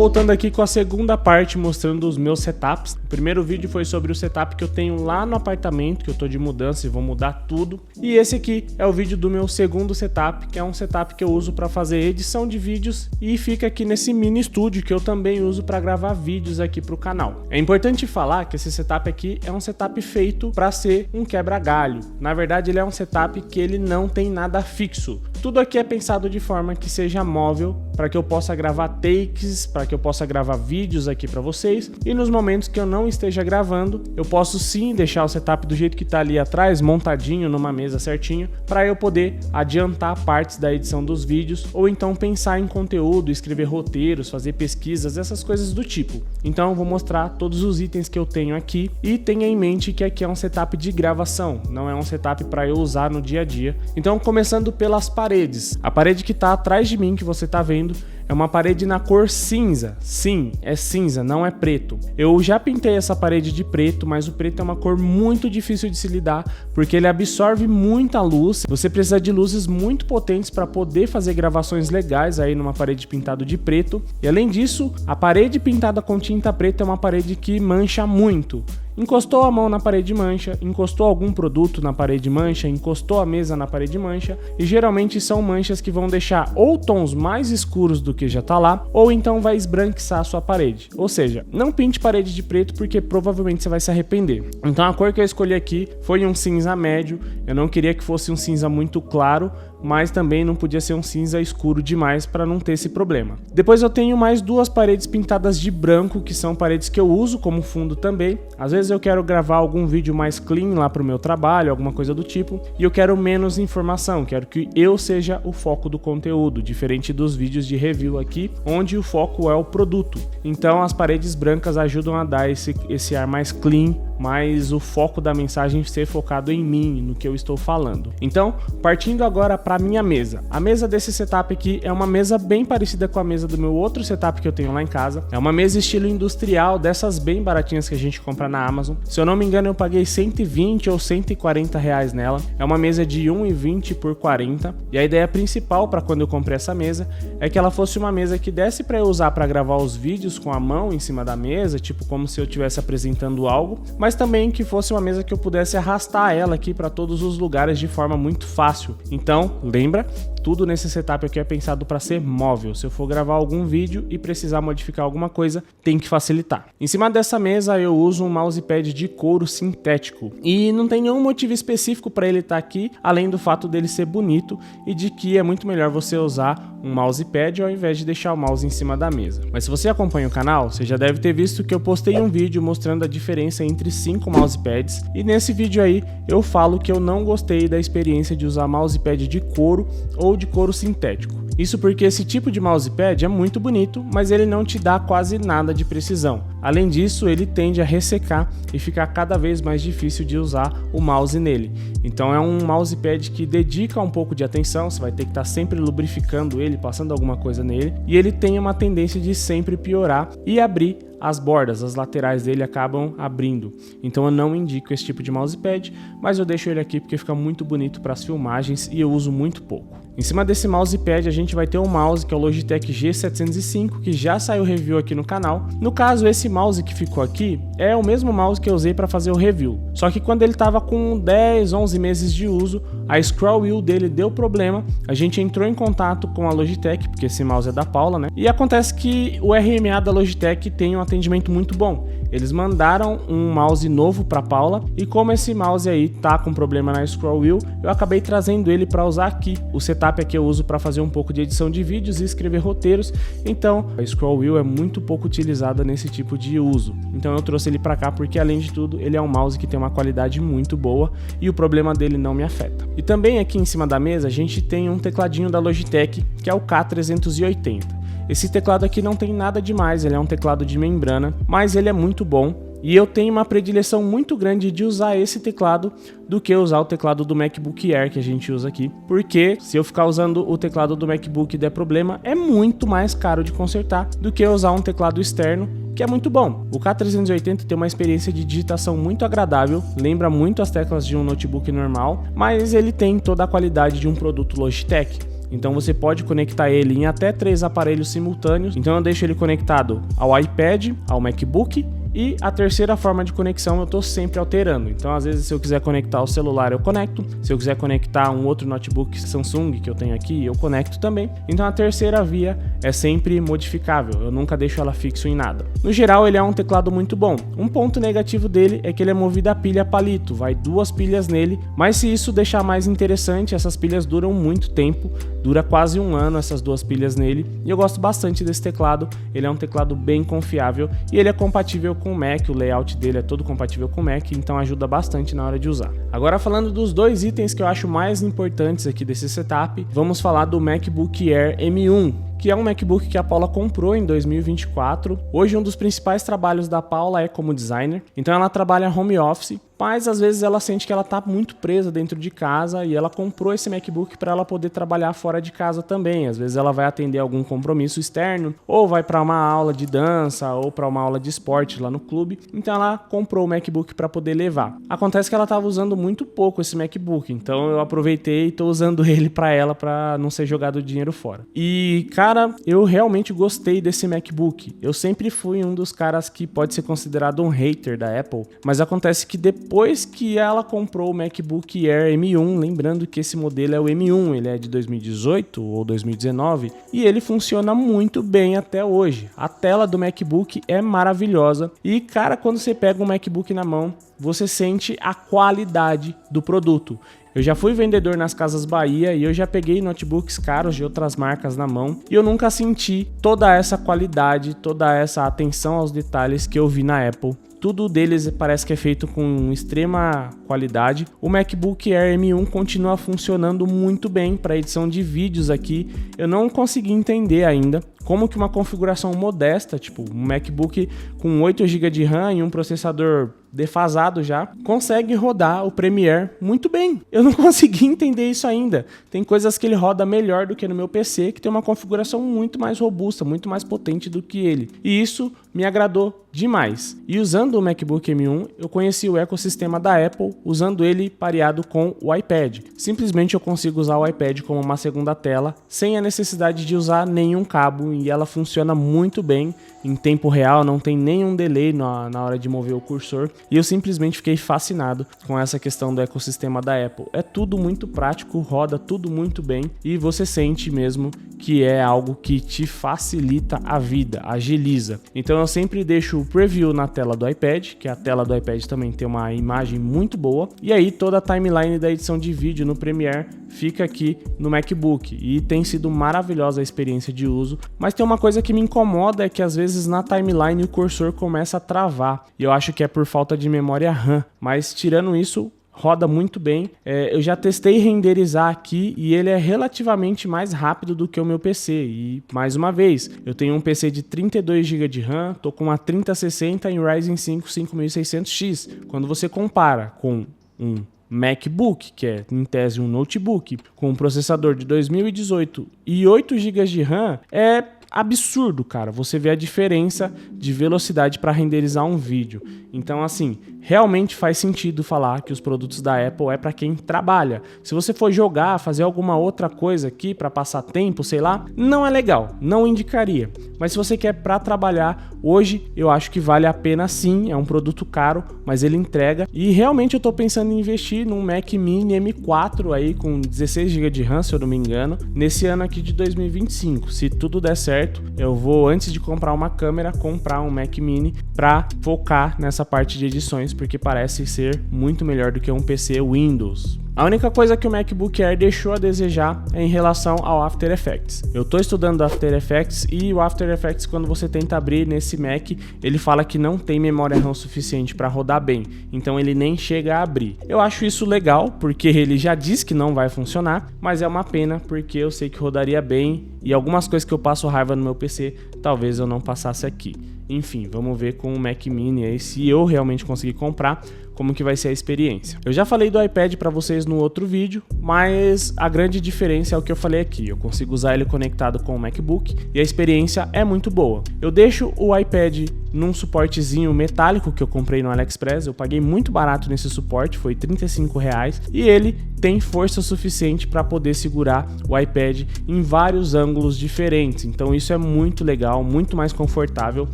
voltando aqui com a segunda parte mostrando os meus setups. O primeiro vídeo foi sobre o setup que eu tenho lá no apartamento, que eu tô de mudança e vou mudar tudo. E esse aqui é o vídeo do meu segundo setup, que é um setup que eu uso para fazer edição de vídeos e fica aqui nesse mini estúdio que eu também uso para gravar vídeos aqui pro canal. É importante falar que esse setup aqui é um setup feito para ser um quebra-galho. Na verdade, ele é um setup que ele não tem nada fixo. Tudo aqui é pensado de forma que seja móvel, para que eu possa gravar takes, para que eu possa gravar vídeos aqui para vocês, e nos momentos que eu não esteja gravando, eu posso sim deixar o setup do jeito que tá ali atrás, montadinho numa mesa certinho, para eu poder adiantar partes da edição dos vídeos, ou então pensar em conteúdo, escrever roteiros, fazer pesquisas, essas coisas do tipo. Então eu vou mostrar todos os itens que eu tenho aqui, e tenha em mente que aqui é um setup de gravação, não é um setup para eu usar no dia a dia. Então, começando pelas paredes. A parede que tá atrás de mim, que você tá vendo, é uma parede na cor cinza. Sim, é cinza, não é preto. Eu já pintei essa parede de preto, mas o preto é uma cor muito difícil de se lidar, porque ele absorve muita luz. Você precisa de luzes muito potentes para poder fazer gravações legais aí numa parede pintada de preto. E além disso, a parede pintada com tinta preta é uma parede que mancha muito. Encostou a mão na parede mancha, encostou algum produto na parede mancha, encostou a mesa na parede mancha, e geralmente são manchas que vão deixar ou tons mais escuros do que já tá lá, ou então vai esbranquiçar a sua parede. Ou seja, não pinte parede de preto porque provavelmente você vai se arrepender. Então a cor que eu escolhi aqui foi um cinza médio. Eu não queria que fosse um cinza muito claro, mas também não podia ser um cinza escuro demais para não ter esse problema. Depois eu tenho mais duas paredes pintadas de branco, que são paredes que eu uso como fundo também. Às vezes eu quero gravar algum vídeo mais clean lá pro meu trabalho, alguma coisa do tipo, e eu quero menos informação, quero que eu seja o foco do conteúdo, diferente dos vídeos de review aqui, onde o foco é o produto. Então as paredes brancas ajudam a dar esse ar mais clean, mas o foco da mensagem ser focado em mim, no que eu estou falando. Então, partindo agora para minha mesa. A mesa desse setup aqui é uma mesa bem parecida com a mesa do meu outro setup que eu tenho lá em casa. É uma mesa estilo industrial, dessas bem baratinhas que a gente compra na Amazon. Se eu não me engano, eu paguei 120 ou 140 reais nela. É uma mesa de 1,20 por 40. E a ideia principal para quando eu comprei essa mesa é que ela fosse uma mesa que desse para eu usar para gravar os vídeos com a mão em cima da mesa, tipo como se eu estivesse apresentando algo, mas também que fosse uma mesa que eu pudesse arrastar ela aqui para todos os lugares de forma muito fácil. Então, lembra? Tudo nesse setup aqui é pensado para ser móvel. Se eu for gravar algum vídeo e precisar modificar alguma coisa, tem que facilitar. Em cima dessa mesa eu uso um mousepad de couro sintético e não tem nenhum motivo específico para ele estar aqui, além do fato dele ser bonito e de que é muito melhor você usar um mousepad ao invés de deixar o mouse em cima da mesa. Mas se você acompanha o canal, você já deve ter visto que eu postei um vídeo mostrando a diferença entre 5 mousepads, e nesse vídeo aí eu falo que eu não gostei da experiência de usar mousepad de couro ou de couro sintético. Isso porque esse tipo de mousepad é muito bonito, mas ele não te dá quase nada de precisão. Além disso, ele tende a ressecar e ficar cada vez mais difícil de usar o mouse nele. Então é um mousepad que dedica um pouco de atenção, você vai ter que estar sempre lubrificando ele, passando alguma coisa nele, e ele tem uma tendência de sempre piorar e abrir as bordas, as laterais dele acabam abrindo. Então eu não indico esse tipo de mousepad, mas eu deixo ele aqui porque fica muito bonito para as filmagens e eu uso muito pouco. Em cima desse mousepad a gente vai ter um mouse que é o Logitech G705, que já saiu review aqui no canal. No caso, esse mouse que ficou aqui é o mesmo mouse que eu usei para fazer o review, só que quando ele estava com 10, 11 meses de uso, a scroll wheel dele deu problema, a gente entrou em contato com a Logitech, porque esse mouse é da Paula, né? E acontece que o RMA da Logitech tem um atendimento muito bom. Eles mandaram um mouse novo para Paula, e como esse mouse aí tá com problema na scroll wheel, eu acabei trazendo ele para usar aqui. O setup aqui eu uso para fazer um pouco de edição de vídeos e escrever roteiros, então a scroll wheel é muito pouco utilizada nesse tipo de uso. Então eu trouxe ele para cá porque, além de tudo, ele é um mouse que tem uma qualidade muito boa e o problema dele não me afeta. E também aqui em cima da mesa a gente tem um tecladinho da Logitech, que é o K380. Esse teclado aqui não tem nada demais, ele é um teclado de membrana, mas ele é muito bom. E eu tenho uma predileção muito grande de usar esse teclado do que usar o teclado do MacBook Air que a gente usa aqui, porque se eu ficar usando o teclado do MacBook e der problema, é muito mais caro de consertar do que usar um teclado externo, que é muito bom. O K380 tem uma experiência de digitação muito agradável, lembra muito as teclas de um notebook normal, mas ele tem toda a qualidade de um produto Logitech. então você pode conectar ele em até 3 aparelhos simultâneos. Então eu deixo ele conectado ao iPad, ao MacBook, e a terceira forma de conexão eu estou sempre alterando. Então às vezes se eu quiser conectar o celular eu conecto, se eu quiser conectar um outro notebook Samsung que eu tenho aqui eu conecto também. Então a terceira via é sempre modificável, eu nunca deixo ela fixo em nada. No geral ele é um teclado muito bom. Um ponto negativo dele é que ele é movido a pilha palito, vai 2 pilhas nele, mas se isso deixar mais interessante, essas pilhas duram muito tempo, dura quase 1 ano essas 2 pilhas nele, e eu gosto bastante desse teclado. Ele é um teclado bem confiável e ele é compatível com o Mac, o layout dele é todo compatível com o Mac, então ajuda bastante na hora de usar. Agora falando dos 2 itens que eu acho mais importantes aqui desse setup, vamos falar do MacBook Air M1, que é um MacBook que a Paula comprou em 2024. Hoje um dos principais trabalhos da Paula é como designer, então ela trabalha home office, mas às vezes ela sente que ela tá muito presa dentro de casa e ela comprou esse MacBook para ela poder trabalhar fora de casa também. Às vezes ela vai atender algum compromisso externo, ou vai para uma aula de dança, ou para uma aula de esporte lá no clube, então ela comprou o MacBook para poder levar. Acontece que ela estava usando muito pouco esse MacBook, então eu aproveitei e tô usando ele para ela, para não ser jogado dinheiro fora. E cara, eu realmente gostei desse MacBook. Eu sempre fui um dos caras que pode ser considerado um hater da Apple, mas acontece que depois que ela comprou o MacBook Air M1, lembrando que esse modelo é o M1, ele é de 2018 ou 2019, e ele funciona muito bem até hoje. A tela do MacBook é maravilhosa e, cara, quando você pega um MacBook na mão, você sente a qualidade do produto. Eu já fui vendedor nas Casas Bahia e eu já peguei notebooks caros de outras marcas na mão e eu nunca senti toda essa qualidade, toda essa atenção aos detalhes que eu vi na Apple. Tudo deles parece que é feito com extrema qualidade. O MacBook Air M1 continua funcionando muito bem para edição de vídeos aqui. Eu não consegui entender ainda como que uma configuração modesta, tipo um MacBook com 8 GB de RAM e um processador defasado já, consegue rodar o Premiere muito bem. Eu não consegui entender isso ainda. Tem coisas que ele roda melhor do que no meu PC, que tem uma configuração muito mais robusta, muito mais potente do que ele. E isso me agradou demais. E usando o MacBook M1, eu conheci o ecossistema da Apple, usando ele pareado com o iPad. Simplesmente eu consigo usar o iPad como uma segunda tela, sem a necessidade de usar nenhum cabo, e ela funciona muito bem em tempo real, não tem nenhum delay na hora de mover o cursor, e eu simplesmente fiquei fascinado com essa questão do ecossistema da Apple. É tudo muito prático, roda tudo muito bem, e você sente mesmo que é algo que te facilita a vida, agiliza. Então eu sempre deixo o preview na tela do iPad, que a tela do iPad também tem uma imagem muito boa, e aí toda a timeline da edição de vídeo no Premiere fica aqui no MacBook, e tem sido maravilhosa a experiência de uso. Mas tem uma coisa que me incomoda, é que às vezes na timeline o cursor começa a travar, e eu acho que é por falta de memória RAM, mas tirando isso, roda muito bem. Eu já testei renderizar aqui e ele é relativamente mais rápido do que o meu PC. E mais uma vez, eu tenho um PC de 32 GB de RAM, tô com uma 3060 em Ryzen 5 5600X. Quando você compara com um MacBook, que é em tese um notebook, com um processador de 2018 e 8 GB de RAM, é absurdo, cara. Você vê a diferença de velocidade para renderizar um vídeo. Então, assim, realmente faz sentido falar que os produtos da Apple é para quem trabalha. Se você for jogar, fazer alguma outra coisa aqui para passar tempo, sei lá, não é legal, não indicaria. Mas se você quer para trabalhar, hoje eu acho que vale a pena sim. É um produto caro, mas ele entrega. E realmente eu tô pensando em investir num Mac Mini M4 aí com 16 GB de RAM, se eu não me engano, nesse ano aqui de 2025. Se tudo der certo, eu vou, antes de comprar uma câmera, comprar um Mac Mini para focar nessa parte de edições, porque parece ser muito melhor do que um PC Windows. A única coisa que o MacBook Air deixou a desejar é em relação ao After Effects. Eu estou estudando After Effects e o After Effects, quando você tenta abrir nesse Mac, ele fala que não tem memória RAM suficiente para rodar bem, então ele nem chega a abrir. Eu acho isso legal, porque ele já diz que não vai funcionar, mas é uma pena, porque eu sei que rodaria bem e algumas coisas que eu passo raiva no meu PC, talvez eu não passasse aqui. Enfim, vamos ver com o Mac Mini aí, se eu realmente conseguir comprar, como que vai ser a experiência. Eu já falei do iPad para vocês no outro vídeo, mas a grande diferença é o que eu falei aqui. Eu consigo usar ele conectado com o MacBook e a experiência é muito boa. Eu deixo o iPad num suportezinho metálico que eu comprei no AliExpress, eu paguei muito barato nesse suporte, foi R$35, e ele tem força suficiente para poder segurar o iPad em vários ângulos diferentes, então isso é muito legal, muito mais confortável,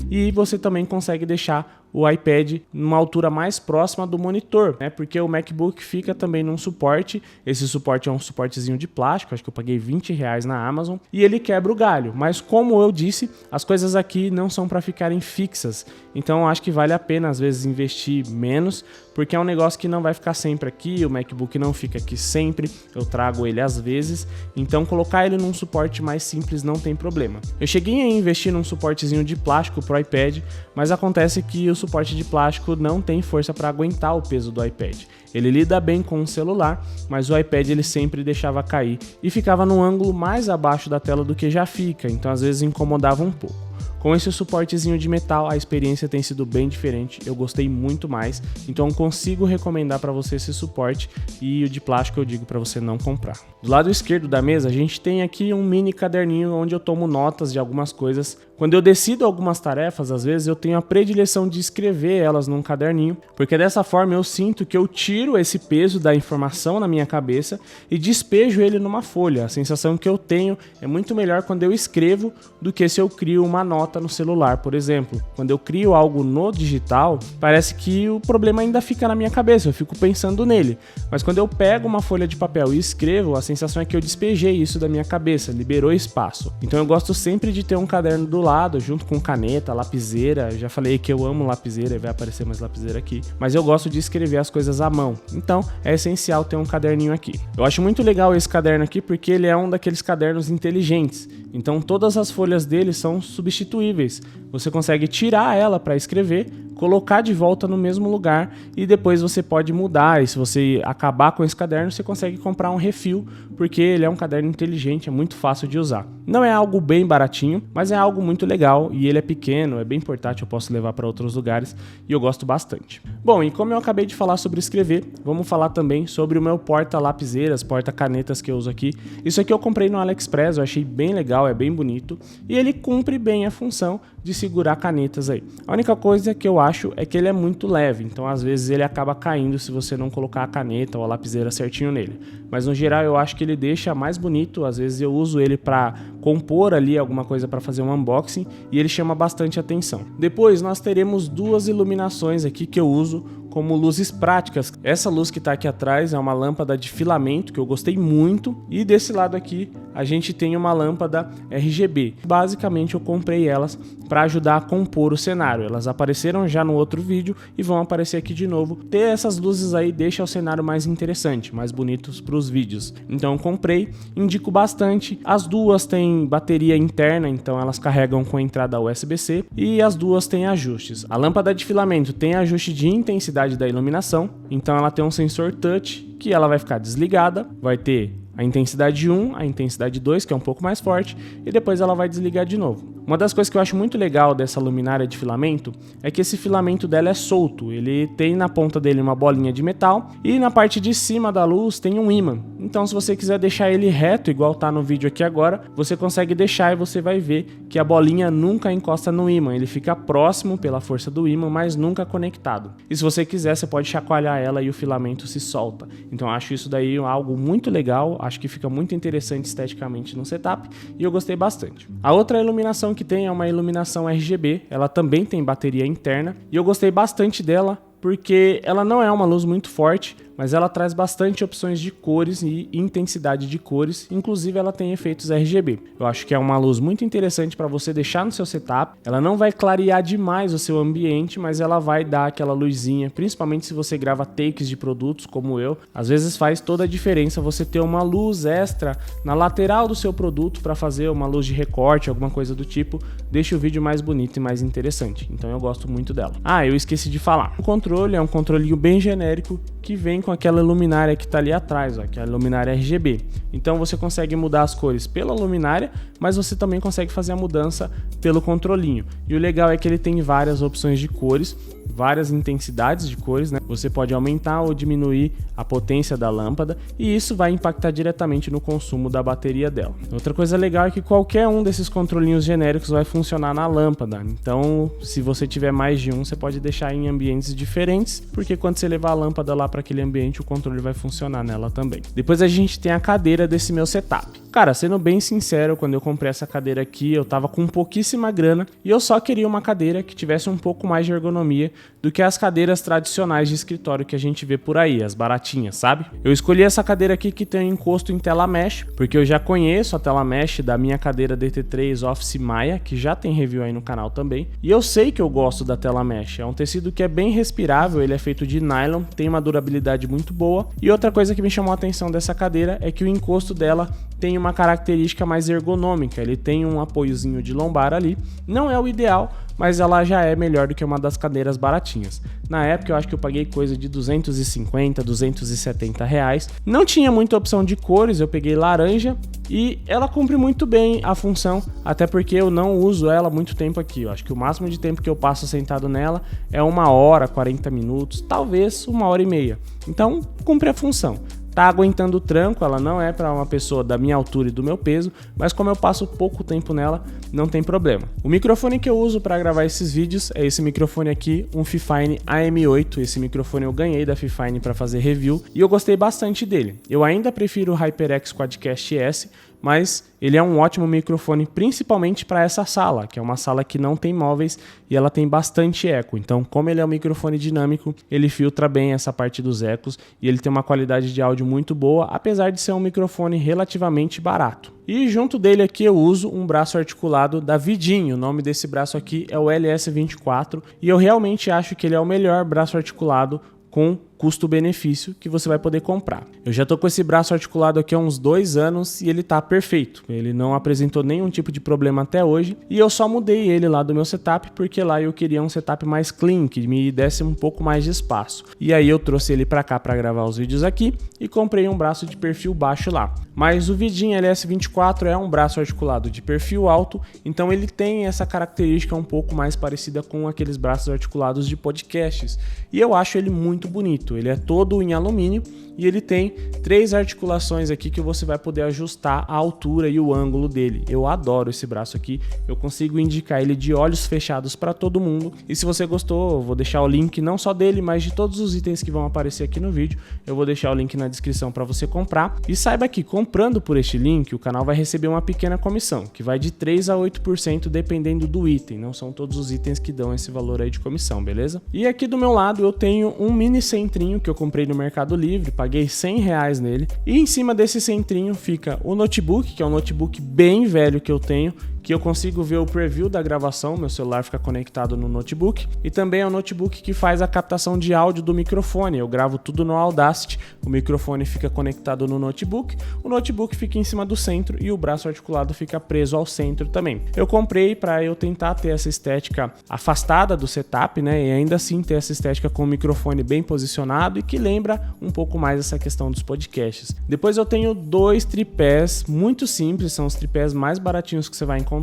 e você também consegue deixar o iPad numa altura mais próxima do monitor, né? Porque o MacBook fica também num suporte, esse suporte é um suportezinho de plástico, acho que eu paguei R$20 na Amazon, e ele quebra o galho, mas como eu disse, as coisas aqui não são para ficarem fixas, então eu acho que vale a pena às vezes investir menos, porque é um negócio que não vai ficar sempre aqui, o MacBook não fica aqui sempre, eu trago ele às vezes, então colocar ele num suporte mais simples não tem problema. Eu cheguei a investir num suportezinho de plástico pro iPad, mas acontece que o suporte de plástico não tem força para aguentar o peso do iPad. Ele lida bem com o celular, mas o iPad ele sempre deixava cair e ficava num ângulo mais abaixo da tela do que já fica, então às vezes incomodava um pouco. Com esse suportezinho de metal, a experiência tem sido bem diferente, eu gostei muito mais, então consigo recomendar para você esse suporte, e o de plástico eu digo para você não comprar. Do lado esquerdo da mesa, a gente tem aqui um mini caderninho onde eu tomo notas de algumas coisas. Quando eu decido algumas tarefas, às vezes eu tenho a predileção de escrever elas num caderninho, porque dessa forma eu sinto que eu tiro esse peso da informação na minha cabeça e despejo ele numa folha. A sensação que eu tenho é muito melhor quando eu escrevo do que se eu crio uma nota no celular, por exemplo. Quando eu crio algo no digital, parece que o problema ainda fica na minha cabeça, eu fico pensando nele. Mas quando eu pego uma folha de papel e escrevo, a sensação é que eu despejei isso da minha cabeça, liberou espaço. Então eu gosto sempre de ter um caderno do lado, junto com caneta, lapiseira. Eu já falei que eu amo lapiseira, vai aparecer mais lapiseira aqui. Mas eu gosto de escrever as coisas à mão. Então é essencial ter um caderninho aqui. Eu acho muito legal esse caderno aqui porque ele é um daqueles cadernos inteligentes. Então todas as folhas dele são substituíveis. Você consegue tirar ela para escrever, colocar de volta no mesmo lugar e depois você pode mudar. E se você acabar com esse caderno, você consegue comprar um refil, porque ele é um caderno inteligente, é muito fácil de usar. Não é algo bem baratinho, mas é algo muito legal e ele é pequeno, é bem portátil, eu posso levar para outros lugares e eu gosto bastante. Bom, e como eu acabei de falar sobre escrever, vamos falar também sobre o meu porta-lapiseiras, porta-canetas que eu uso aqui. Isso aqui eu comprei no AliExpress, eu achei bem legal, é bem bonito e ele cumpre bem a função de segurar canetas aí. A única coisa que eu acho é que ele é muito leve, então às vezes ele acaba caindo se você não colocar a caneta ou a lapiseira certinho nele. Mas no geral eu acho que ele deixa mais bonito, às vezes eu uso ele para compor ali alguma coisa para fazer um unboxing e ele chama bastante atenção. Depois nós teremos duas iluminações aqui que eu uso como luzes práticas. Essa luz que está aqui atrás é uma lâmpada de filamento que eu gostei muito, e desse lado aqui a gente tem uma lâmpada RGB. Basicamente eu comprei elas para ajudar a compor o cenário. Elas apareceram já no outro vídeo e vão aparecer aqui de novo. Ter essas luzes aí deixa o cenário mais interessante, mais bonitos para os vídeos. Então eu comprei, indico bastante. As duas têm bateria interna, então elas carregam com entrada USB-C, e as duas têm ajustes. A lâmpada de filamento tem ajuste de intensidade da iluminação, então ela tem um sensor touch que ela vai ficar desligada, vai ter a intensidade 1, a intensidade 2, que é um pouco mais forte, e depois ela vai desligar de novo. Uma das coisas que eu acho muito legal dessa luminária de filamento é que esse filamento dela é solto, ele tem na ponta dele uma bolinha de metal e na parte de cima da luz tem um ímã. Então se você quiser deixar ele reto, igual tá no vídeo aqui agora, você consegue deixar e você vai ver que a bolinha nunca encosta no ímã, ele fica próximo pela força do ímã, mas nunca conectado. E se você quiser, você pode chacoalhar ela e o filamento se solta. Então eu acho isso daí algo muito legal, acho que fica muito interessante esteticamente no setup e eu gostei bastante. A outra iluminação que tem é uma iluminação RGB, ela também tem bateria interna e eu gostei bastante dela porque ela não é uma luz muito forte, mas ela traz bastante opções de cores e intensidade de cores, inclusive ela tem efeitos RGB. Eu acho que é uma luz muito interessante para você deixar no seu setup. Ela não vai clarear demais o seu ambiente, mas ela vai dar aquela luzinha, principalmente se você grava takes de produtos como eu. Às vezes faz toda a diferença você ter uma luz extra na lateral do seu produto para fazer uma luz de recorte, alguma coisa do tipo, deixa o vídeo mais bonito e mais interessante. Então eu gosto muito dela. Ah, eu esqueci de falar. O controle é um controlinho bem genérico que vem com aquela luminária que está ali atrás, ó, que é a luminária RGB. Então você consegue mudar as cores pela luminária, mas você também consegue fazer a mudança pelo controlinho. E o legal é que ele tem várias opções de cores, várias intensidades de cores, né? Você pode aumentar ou diminuir a potência da lâmpada e isso vai impactar diretamente no consumo da bateria dela. Outra coisa legal é que qualquer um desses controlinhos genéricos vai funcionar na lâmpada. Então, se você tiver mais de um, você pode deixar em ambientes diferentes, porque quando você levar a lâmpada lá para aquele ambiente, o controle vai funcionar nela também. Depois a gente tem a cadeira desse meu setup. Cara, sendo bem sincero, quando eu comprei essa cadeira aqui, eu tava com pouquíssima grana e eu só queria uma cadeira que tivesse um pouco mais de ergonomia do que as cadeiras tradicionais de escritório que a gente vê por aí, as baratinhas, sabe? Eu escolhi essa cadeira aqui que tem um encosto em tela mesh, porque eu já conheço a tela mesh da minha cadeira DT3 Office Maya, que já tem review aí no canal também, e eu sei que eu gosto da tela mesh. É um tecido que é bem respirável, ele é feito de nylon, tem uma durabilidade muito boa. E outra coisa que me chamou a atenção dessa cadeira é que o encosto dela tem uma característica mais ergonômica, ele tem um apoiozinho de lombar ali, não é o ideal, mas ela já é melhor do que uma das cadeiras baratinhas. Na época eu acho que eu paguei coisa de 250, 270 reais. Não tinha muita opção de cores, eu peguei laranja e ela cumpre muito bem a função, até porque eu não uso ela muito tempo aqui. Eu acho que o máximo de tempo que eu passo sentado nela é 1 hora, 40 minutos, talvez 1 hora e meia. Então cumpre a função. Tá aguentando o tranco, ela não é para uma pessoa da minha altura e do meu peso, mas como eu passo pouco tempo nela, não tem problema. O microfone que eu uso para gravar esses vídeos é esse microfone aqui, um Fifine AM8. Esse microfone eu ganhei da Fifine para fazer review e eu gostei bastante dele. Eu ainda prefiro o HyperX Quadcast S, mas ele é um ótimo microfone, principalmente para essa sala, que é uma sala que não tem móveis e ela tem bastante eco. Então, como ele é um microfone dinâmico, ele filtra bem essa parte dos ecos e ele tem uma qualidade de áudio muito boa, apesar de ser um microfone relativamente barato. E junto dele aqui eu uso um braço articulado da Vidinho. O nome desse braço aqui é o LS24 e eu realmente acho que ele é o melhor braço articulado com custo-benefício que você vai poder comprar. Eu já tô com esse braço articulado aqui há uns 2 anos e ele tá perfeito. Ele não apresentou nenhum tipo de problema até hoje e eu só mudei ele lá do meu setup porque lá eu queria um setup mais clean, que me desse um pouco mais de espaço. E aí eu trouxe ele para cá para gravar os vídeos aqui e comprei um braço de perfil baixo lá. Mas o Vidinho LS24 é um braço articulado de perfil alto, então ele tem essa característica um pouco mais parecida com aqueles braços articulados de podcasts. E eu acho ele muito bonito. Ele é todo em alumínio e ele tem 3 articulações aqui que você vai poder ajustar a altura e o ângulo dele. Eu adoro esse braço aqui, eu consigo indicar ele de olhos fechados para todo mundo. E se você gostou, eu vou deixar o link não só dele, mas de todos os itens que vão aparecer aqui no vídeo. Eu vou deixar o link na descrição para você comprar. E saiba que comprando por este link, o canal vai receber uma pequena comissão, que vai de 3 a 8% dependendo do item. Não são todos os itens que dão esse valor aí de comissão, beleza? E aqui do meu lado eu tenho um mini centrinho que eu comprei no Mercado Livre, paguei 100 reais nele. E em cima desse centrinho fica o notebook, que é um notebook bem velho que eu tenho, que eu consigo ver o preview da gravação, meu celular fica conectado no notebook, e também é um notebook que faz a captação de áudio do microfone. Eu gravo tudo no Audacity, o microfone fica conectado no notebook, o notebook fica em cima do centro e o braço articulado fica preso ao centro também. Eu comprei para eu tentar ter essa estética afastada do setup, né, e ainda assim ter essa estética com o microfone bem posicionado e que lembra um pouco mais essa questão dos podcasts. Depois eu tenho 2 tripés muito simples, são os tripés mais baratinhos que você vai encontrar,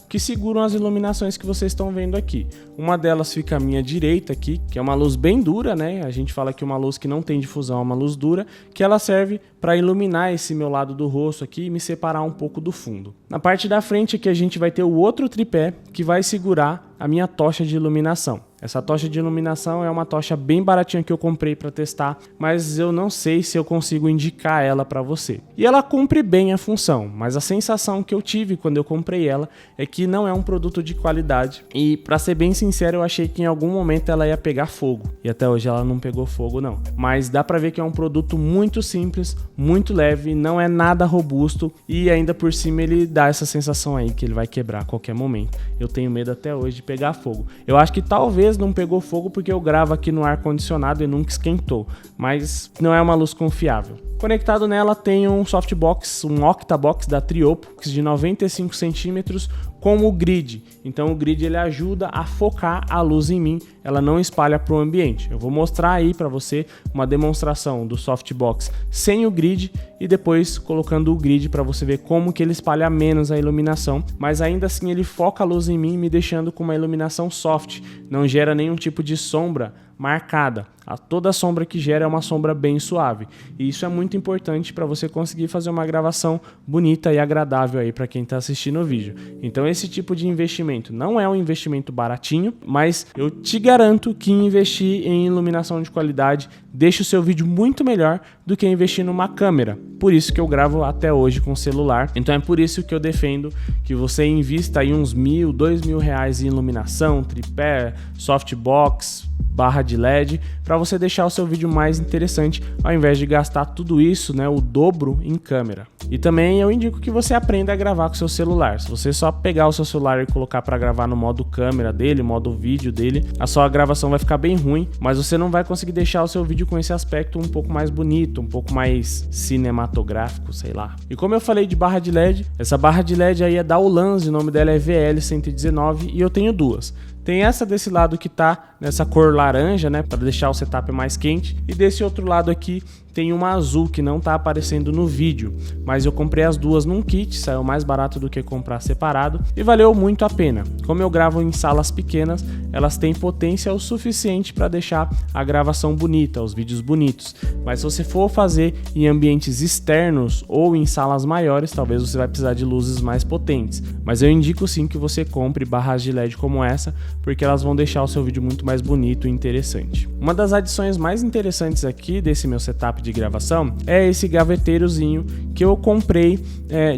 que seguram as iluminações que vocês estão vendo aqui. Uma delas fica à minha direita aqui, que é uma luz bem dura, né? A gente fala que uma luz que não tem difusão é uma luz dura, que ela serve para iluminar esse meu lado do rosto aqui e me separar um pouco do fundo. Na parte da frente aqui a gente vai ter o outro tripé que vai segurar a minha tocha de iluminação. Essa tocha de iluminação é uma tocha bem baratinha que eu comprei para testar, mas eu não sei se eu consigo indicar ela para você. E ela cumpre bem a função, mas a sensação que eu tive quando eu comprei ela é que não é um produto de qualidade. E para ser bem sincero, eu achei que em algum momento ela ia pegar fogo. E até hoje ela não pegou fogo não. Mas dá para ver que é um produto muito simples, muito leve, não é nada robusto e ainda por cima ele dá essa sensação aí que ele vai quebrar a qualquer momento. Eu tenho medo até hoje de pegar fogo. Eu acho que talvez não pegou fogo porque eu gravo aqui no ar condicionado e nunca esquentou, mas não é uma luz confiável. Conectado nela tem um softbox, um octabox da Triopox de 95 centímetros com o grid. Então o grid ele ajuda a focar a luz em mim, ela não espalha para o ambiente. Eu vou mostrar aí para você uma demonstração do softbox sem o grid e depois colocando o grid para você ver como que ele espalha menos a iluminação, mas ainda assim ele foca a luz em mim, me deixando com uma iluminação soft, não gera nenhum tipo de sombra marcada. Toda a sombra que gera é uma sombra bem suave. E isso é muito importante para você conseguir fazer uma gravação bonita e agradável aí para quem está assistindo o vídeo. Então esse tipo de investimento não é um investimento baratinho, mas eu te garanto que investir em iluminação de qualidade deixa o seu vídeo muito melhor do que investir numa câmera. Por isso que eu gravo até hoje com celular. Então é por isso que eu defendo que você invista aí uns R$1.000, R$2.000 em iluminação, tripé, softbox, barra de LED, para você deixar o seu vídeo mais interessante, ao invés de gastar tudo isso, né, o dobro em câmera. E também eu indico que você aprenda a gravar com seu celular. Se você só pegar o seu celular e colocar para gravar no modo câmera dele, modo vídeo dele, a sua gravação vai ficar bem ruim, mas você não vai conseguir deixar o seu vídeo com esse aspecto um pouco mais bonito, um pouco mais cinematográfico, sei lá. E como eu falei de barra de LED, essa barra de LED aí é da Ulanzi, o nome dela é VL119 e eu tenho duas. Tem essa desse lado que tá nessa cor laranja, né, para deixar o setup mais quente, e desse outro lado aqui tem uma azul que não tá aparecendo no vídeo, mas eu comprei as duas num kit, saiu mais barato do que comprar separado e valeu muito a pena. Como eu gravo em salas pequenas, elas têm potência o suficiente para deixar a gravação bonita, os vídeos bonitos, mas se você for fazer em ambientes externos ou em salas maiores, talvez você vai precisar de luzes mais potentes, mas eu indico sim que você compre barras de LED como essa, porque elas vão deixar o seu vídeo muito mais bonito e interessante. Uma das adições mais interessantes aqui desse meu setup de gravação é esse gaveteirozinho que eu comprei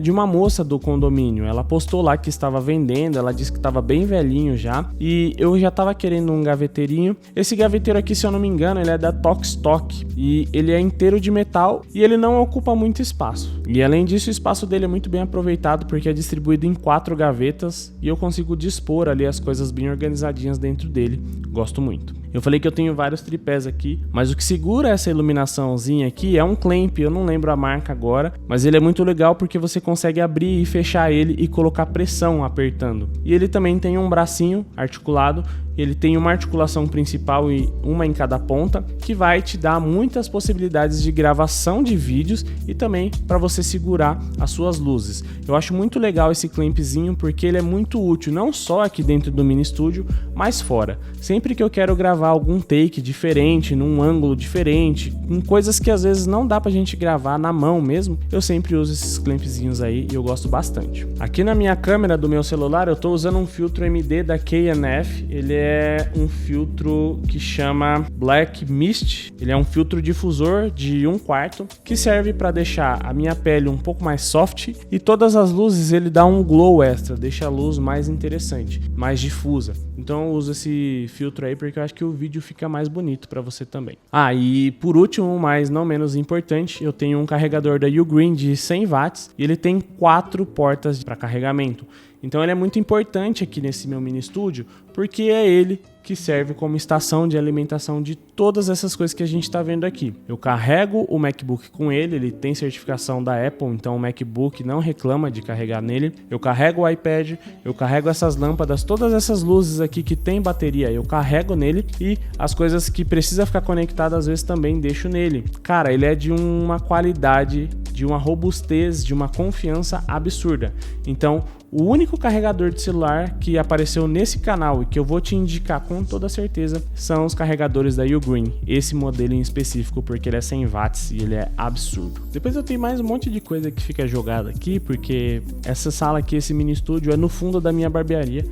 de uma moça do condomínio. Ela postou lá que estava vendendo, ela disse que estava bem velhinho já e eu já estava querendo um gaveteirinho. Esse gaveteiro aqui, se eu não me engano, ele é da Tokstok e ele é inteiro de metal e ele não ocupa muito espaço. E além disso, o espaço dele é muito bem aproveitado porque é distribuído em 4 gavetas e eu consigo dispor ali as coisas bem organizadinhas dentro dele. Gosto muito. Eu falei que eu tenho vários tripés aqui, mas o que segura essa iluminaçãozinha aqui é um clamp, eu não lembro a marca agora, mas ele é muito legal porque você consegue abrir e fechar ele e colocar pressão apertando. E ele também tem um bracinho articulado, ele tem uma articulação principal e uma em cada ponta, que vai te dar muitas possibilidades de gravação de vídeos e também para você segurar as suas luzes. Eu acho muito legal esse clampzinho porque ele é muito útil, não só aqui dentro do mini estúdio, mas fora. Sempre que eu quero gravar algum take diferente, num ângulo diferente, com coisas que às vezes não dá pra gente gravar na mão mesmo, eu sempre uso esses clampzinhos aí e eu gosto bastante. Aqui na minha câmera do meu celular eu tô usando um filtro MD da K&F, ele é um filtro que chama Black Mist, ele é um filtro difusor de 1/4 que serve para deixar a minha pele um pouco mais soft e todas as luzes ele dá um glow extra, deixa a luz mais interessante, mais difusa. Então eu uso esse filtro aí porque eu acho que o vídeo fica mais bonito para você também. E por último, mas não menos importante, eu tenho um carregador da Ugreen de 100 watts e ele tem 4 portas para carregamento. Então ele é muito importante aqui nesse meu mini estúdio, porque é ele que serve como estação de alimentação de todas essas coisas que a gente está vendo aqui. Eu carrego o MacBook com ele, ele tem certificação da Apple, então o MacBook não reclama de carregar nele. Eu carrego o iPad, eu carrego essas lâmpadas, todas essas luzes aqui que tem bateria, eu carrego nele e as coisas que precisa ficar conectadas às vezes também deixo nele. Cara, ele é de uma qualidade, de uma robustez, de uma confiança absurda. Então, o único carregador de celular que apareceu nesse canal e que eu vou te indicar com toda certeza são os carregadores da Ugreen, esse modelo em específico porque ele é 100 watts e ele é absurdo. Depois eu tenho mais um monte de coisa que fica jogada aqui porque essa sala aqui, esse mini estúdio é no fundo da minha barbearia.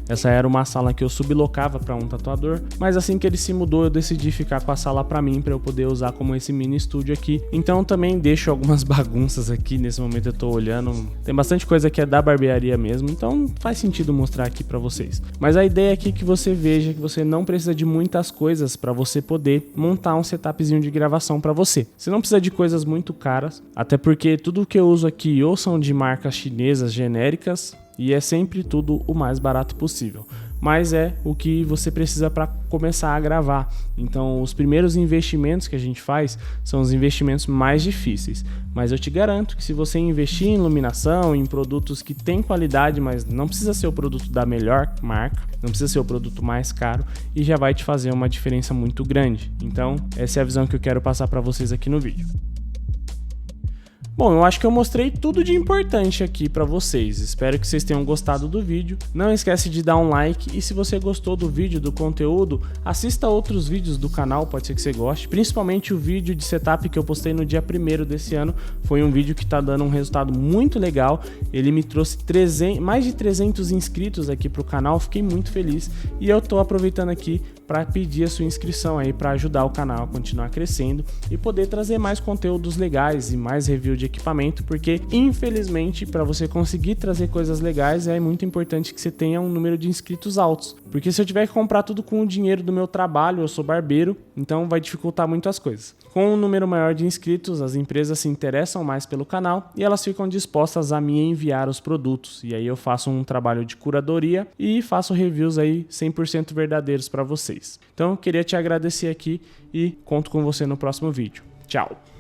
Essa era uma sala que eu sublocava para um tatuador, mas assim que ele se mudou eu decidi ficar com a sala para mim, para eu poder usar como esse mini estúdio aqui. Então também deixo algumas bagunças aqui, nesse momento eu tô olhando, tem bastante coisa que é da barbearia mesmo, então faz sentido mostrar aqui para vocês. Mas a ideia aqui é que você veja que você não precisa de muitas coisas para você poder montar um setupzinho de gravação para você. Você não precisa de coisas muito caras, até porque tudo que eu uso aqui ou são de marcas chinesas genéricas, e é sempre tudo o mais barato possível. mas é o que você precisa para começar a gravar. Então, os primeiros investimentos que a gente faz são os investimentos mais difíceis, mas eu te garanto que se você investir em iluminação, em produtos que têm qualidade, mas não precisa ser o produto da melhor marca, não precisa ser o produto mais caro, e já vai te fazer uma diferença muito grande. Então, essa é a visão que eu quero passar para vocês aqui no vídeo. Bom, eu acho que eu mostrei tudo de importante aqui para vocês. Espero que vocês tenham gostado do vídeo. Não esquece de dar um like e se você gostou do vídeo, do conteúdo, assista outros vídeos do canal, pode ser que você goste. Principalmente o vídeo de setup que eu postei no dia 1º desse ano. Foi um vídeo que está dando um resultado muito legal. Ele me trouxe mais de 300 inscritos aqui para o canal. Fiquei muito feliz e eu estou aproveitando aqui para pedir a sua inscrição aí para ajudar o canal a continuar crescendo e poder trazer mais conteúdos legais e mais review de equipamento, porque infelizmente para você conseguir trazer coisas legais é muito importante que você tenha um número de inscritos altos, porque se eu tiver que comprar tudo com o dinheiro do meu trabalho, eu sou barbeiro, então vai dificultar muito as coisas. Com um número maior de inscritos, as empresas se interessam mais pelo canal e elas ficam dispostas a me enviar os produtos, e aí eu faço um trabalho de curadoria e faço reviews aí 100% verdadeiros para vocês. Então eu queria te agradecer aqui e conto com você no próximo vídeo. Tchau!